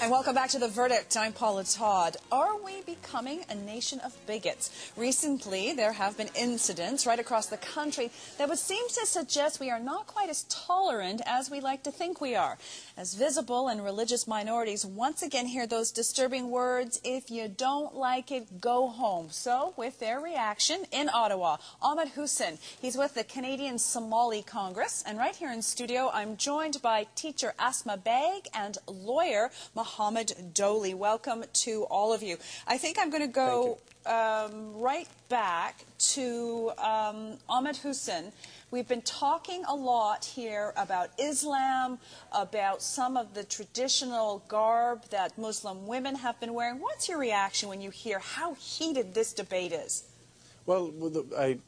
And welcome back to The Verdict. I'm Paula Todd. Are we becoming a nation of bigots? Recently, there have been incidents right across the country that would seem to suggest we are not quite as tolerant as we like to think we are. As visible and religious minorities once again hear those disturbing words, if you don't like it, go home. So, with their reaction in Ottawa, Ahmed Hussen, he's with the Canadian Somali Congress. And right here in studio, I'm joined by teacher Asma Beg and lawyer Mohammed Doli. Welcome to all of you. I think I'm going to go right back to Ahmed Hussen. We've been talking a lot here about Islam, about some of the traditional garb that Muslim women have been wearing. What's your reaction when you hear how heated this debate is? Well,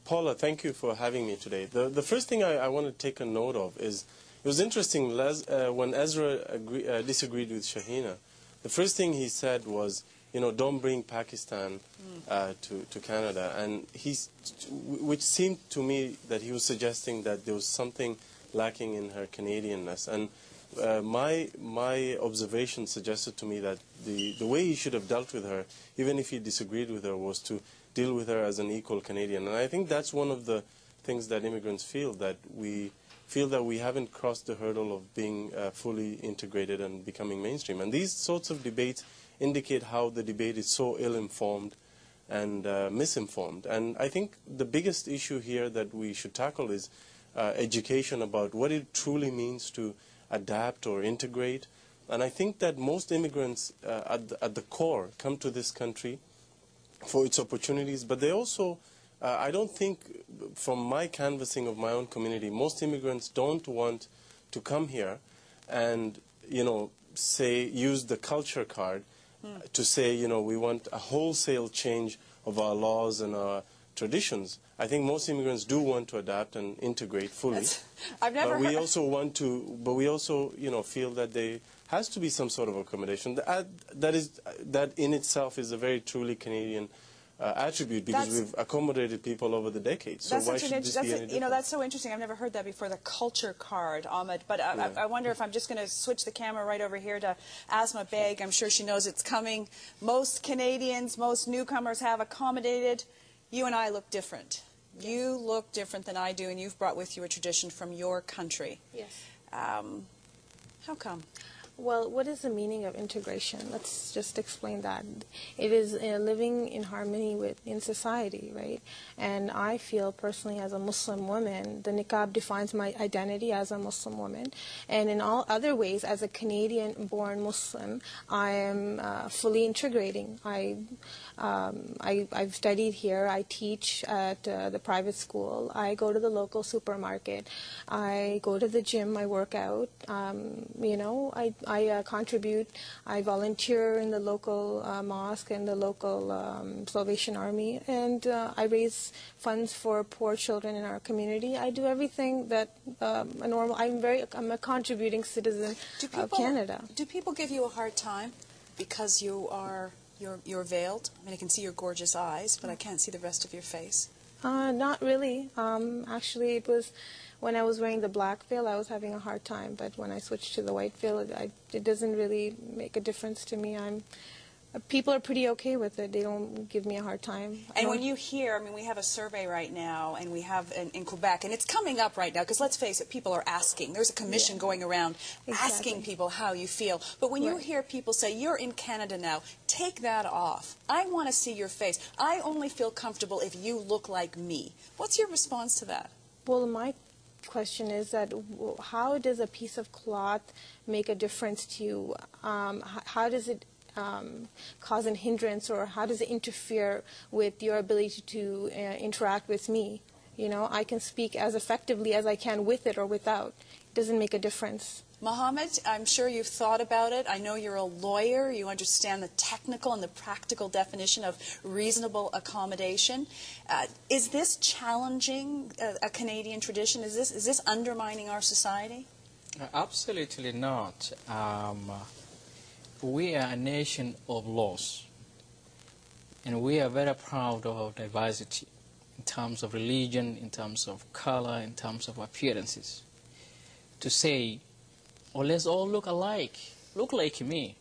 Paula, thank you for having me today. The first thing I want to take a note of is, it was interesting when Ezra disagreed with Shahina. The first thing he said was, you know, don't bring Pakistan to Canada, and which seemed to me that he was suggesting that there was something lacking in her Canadianness. And my observation suggested to me that the way he should have dealt with her, even if he disagreed with her, was to deal with her as an equal Canadian. And I think that's one of the things that immigrants feel, that we feel that we haven't crossed the hurdle of being fully integrated and becoming mainstream. And these sorts of debates indicate how the debate is so ill-informed and misinformed. And I think the biggest issue here that we should tackle is education about what it truly means to adapt or integrate. And I think that most immigrants at the core come to this country for its opportunities, but they also, I don't think, from my canvassing of my own community, most immigrants don't want to come here and, you know, use the culture card to say, you know, we want a wholesale change of our laws and our traditions. I think most immigrants do want to adapt and integrate fully. I've never but we also want to, but we also, you know, feel that there has to be some sort of accommodation. That in itself is a very truly Canadian attribute, because we've accommodated people over the decades. So why should this be any different? You know, that's so interesting. I've never heard that before, the culture card, Ahmed. But I wonder if I'm just going to switch the camera right over here to Asma Beg. I'm sure she knows it's coming. Most Canadians, most newcomers have accommodated. You and I look different. Yes. You look different than I do, and you've brought with you a tradition from your country. Yes. How come? Well, what is the meaning of integration? Let's just explain that. It is living in harmony in society, right? And I feel personally, as a Muslim woman, the niqab defines my identity as a Muslim woman. And in all other ways, as a Canadian-born Muslim, I am fully integrating. I've studied here. I teach at the private school. I go to the local supermarket. I go to the gym. I work out. You know, I contribute. I volunteer in the local mosque and the local Salvation Army, and I raise funds for poor children in our community. I do everything that I'm a contributing citizen of Canada. Do people give you a hard time because you're veiled? I mean, I can see your gorgeous eyes, but I can't see the rest of your face. Not really. Actually, it was when I was wearing the black veil, I was having a hard time. But when I switched to the white veil, it doesn't really make a difference to me. People are pretty okay with it. They don't give me a hard time. And when you hear, I mean, we have a survey right now, and we have in Quebec, and it's coming up right now, because let's face it, people are asking. There's a commission going around asking people how you feel. But when you hear people say, you're in Canada now, take that off. I want to see your face. I only feel comfortable if you look like me. What's your response to that? Well, my question is that how does a piece of cloth make a difference to you? How does it cause an hindrance, or how does it interfere with your ability to interact with me? You know, I can speak as effectively as I can with it or without. It doesn't make a difference. Mohammed, I'm sure you've thought about it. I know you're a lawyer. You understand the technical and the practical definition of reasonable accommodation. Is this challenging a Canadian tradition? Is this undermining our society? Absolutely not. We are a nation of laws, and we are very proud of our diversity in terms of religion, in terms of color, in terms of appearances. To say, oh, let's all look alike, look like me,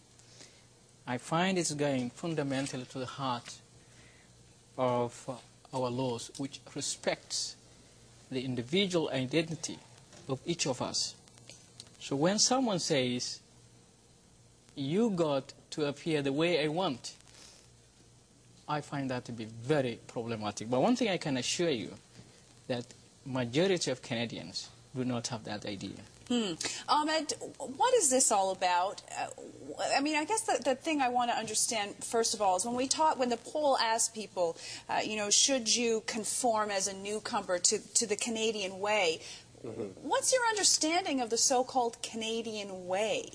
I find it's going fundamentally to the heart of our laws, which respects the individual identity of each of us. So when someone says, you got to appear the way I want, I find that to be very problematic. But one thing I can assure you, that majority of Canadians do not have that idea. Ahmed, what is this all about? I mean, I guess the thing I want to understand, first of all, is when the poll asked people, you know, should you conform as a newcomer to the Canadian way, what's your understanding of the so-called Canadian way?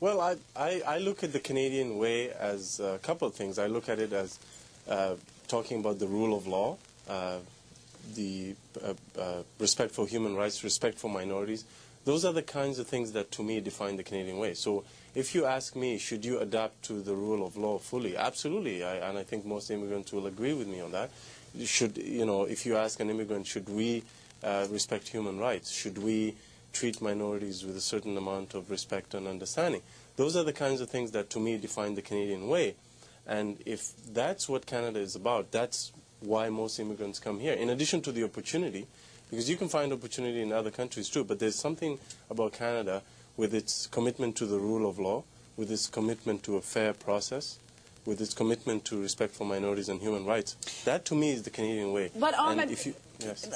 Well, I look at the Canadian way as a couple of things. I look at it as talking about the rule of law, the respect for human rights, respect for minorities. Those are the kinds of things that, to me, define the Canadian way. So if you ask me, should you adapt to the rule of law fully? Absolutely, and I think most immigrants will agree with me on that. Should, you know, if you ask an immigrant, should we respect human rights? Should we treat minorities with a certain amount of respect and understanding? Those are the kinds of things that, to me, define the Canadian way. And if that's what Canada is about, that's why most immigrants come here. In addition to the opportunity, because you can find opportunity in other countries too, but there's something about Canada with its commitment to the rule of law, with its commitment to a fair process, with its commitment to respect for minorities and human rights. That, to me, is the Canadian way. But Ahmed, yes.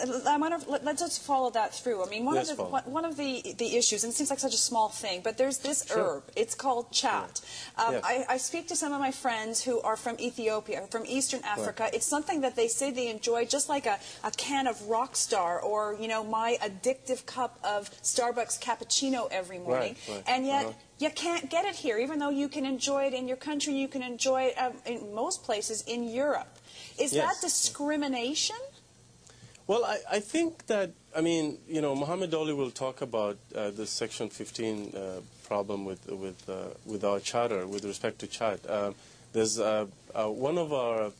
Let's just follow that through. I mean, one of the issues, and it seems like such a small thing, but there's this herb. It's called chat. I speak to some of my friends who are from Ethiopia, from Eastern Africa. It's something that they say they enjoy, just like a can of Rockstar, or, you know, my addictive cup of Starbucks cappuccino every morning. And yet, you can't get it here, even though you can enjoy it in your country, you can enjoy it in most places in Europe. Is that discrimination? Well, I think that, I mean, you know, Mohammed Ali will talk about the Section 15 problem with our charter, with respect to chat. There's one of our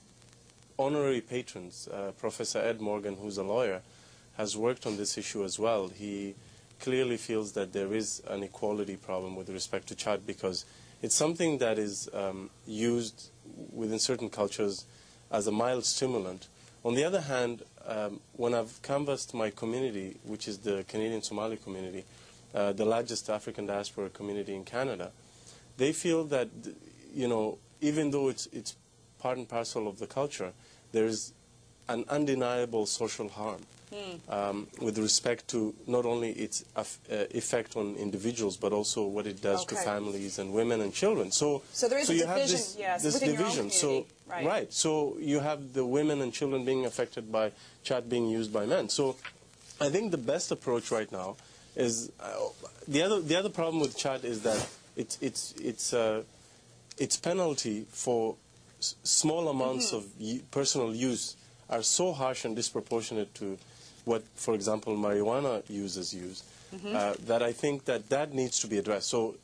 honorary patrons, Professor Ed Morgan, who's a lawyer, has worked on this issue as well. He clearly feels that there is an equality problem with respect to chat, because it's something that is used within certain cultures as a mild stimulant. On the other hand, when I've canvassed my community, which is the Canadian Somali community, the largest African diaspora community in Canada, they feel that, you know, even though it's part and parcel of the culture, there is an undeniable social harm with respect to not only its effect on individuals, but also what it does to families and women and children. So there is a you division, have this division. So so you have the women and children being affected by chat being used by men. So I think the best approach right now is the other problem with chat is that its penalty for small amounts of personal use are so harsh and disproportionate to what, for example, marijuana users use, that I think that needs to be addressed. So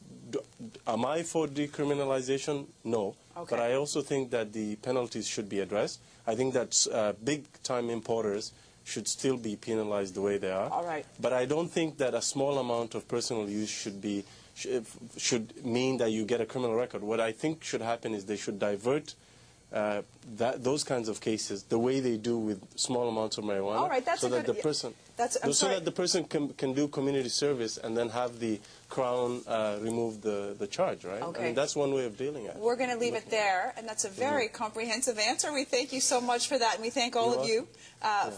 am I for decriminalization? No. But I also think that the penalties should be addressed. I think that big-time importers should still be penalized the way they are. All right. But I don't think that a small amount of personal use should mean that you get a criminal record. What I think should happen is they should divert those kinds of cases the way they do with small amounts of marijuana. All right, that's so that the person that the person can do community service and then have the Crown remove the charge, right? I mean, that's one way of dealing with it. We're going to leave it there, and that's a very comprehensive answer. We thank you so much for that, and we thank all of you for